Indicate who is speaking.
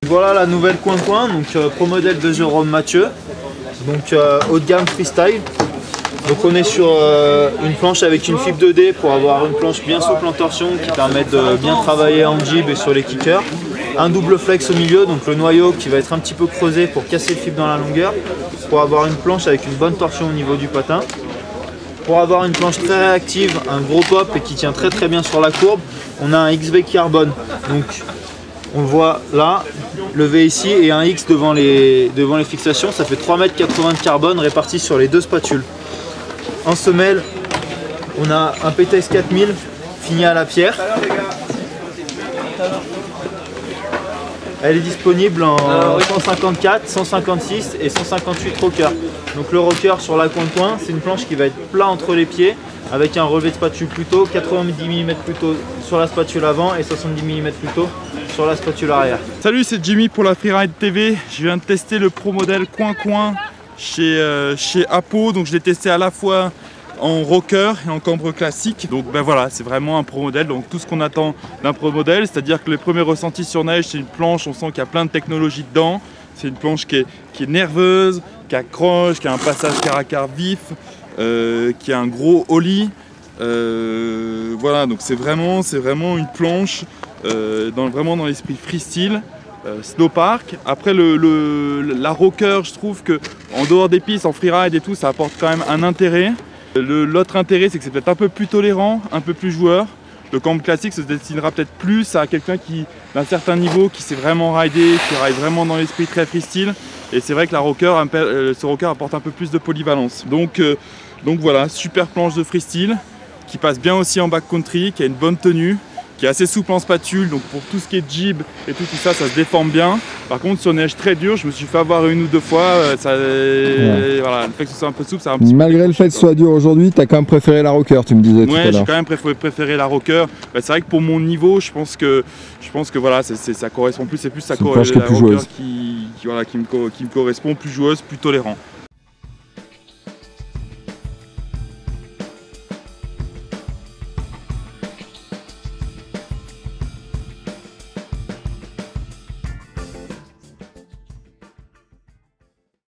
Speaker 1: Voilà la nouvelle coin-coin, donc pro modèle de Jérôme Mathieu, donc haut de gamme freestyle. Donc on est sur une planche avec une fibre 2D pour avoir une planche bien souple en torsion qui permet de bien travailler en jib et sur les kickers. Un double flex au milieu, donc le noyau qui va être un petit peu creusé pour casser le fibre dans la longueur, pour avoir une planche avec une bonne torsion au niveau du patin. Pour avoir une planche très réactive, un gros pop et qui tient très bien sur la courbe, on a un XV carbone. Donc on le voit là, le V ici et un X devant les fixations, ça fait 3,80 m de carbone répartis sur les deux spatules. En semelle, on a un PTX 4000 fini à la pierre. Elle est disponible en 154, 156 et 158 rocker. Donc le rocker sur la coin-coin, c'est une planche qui va être plat entre les pieds avec un relevé de spatule plus tôt, 90 mm plus tôt sur la spatule avant et 70 mm plus tôt sur la spatule arrière.
Speaker 2: Salut, c'est Jimmy pour la Freeride TV. Je viens de tester le pro modèle coin-coin chez Apo. Donc je l'ai testé à la fois en rocker et en cambre classique. Donc ben voilà, c'est vraiment un pro modèle, donc tout ce qu'on attend d'un pro modèle, c'est-à-dire que les premiers ressentis sur neige, c'est une planche, on sent qu'il y a plein de technologie dedans. C'est une planche qui est nerveuse, qui accroche, qui a un passage car à car vif, qui a un gros ollie. Voilà, donc c'est vraiment une planche vraiment dans l'esprit freestyle. Snowpark. Après la rocker, je trouve que en dehors des pistes, en freeride et tout, ça apporte quand même un intérêt. L'autre intérêt, c'est que c'est peut-être un peu plus tolérant, un peu plus joueur. Le cambre classique se destinera peut-être plus à quelqu'un qui d'un certain niveau, qui sait vraiment rider, qui ride vraiment dans l'esprit très freestyle. Et c'est vrai que ce rocker apporte un peu plus de polyvalence. Donc voilà, super planche de freestyle, qui passe bien aussi en backcountry, qui a une bonne tenue, qui est assez souple en spatule, donc pour tout ce qui est jib et tout ça, ça se déforme bien. Par contre, sur neige très dure, je me suis fait avoir une ou deux fois. Voilà, le fait que ce soit un peu souple, ça a un petit peu.
Speaker 3: Malgré le fait que ce soit dur aujourd'hui, tu as quand même préféré la rocker, tu me disais tout à l'heure.
Speaker 2: Ouais, j'ai quand même préféré la rocker. Bah, c'est vrai que pour mon niveau, je pense que voilà, ça correspond plus. C'est plus la rocker qui me correspond, plus joueuse, plus tolérant.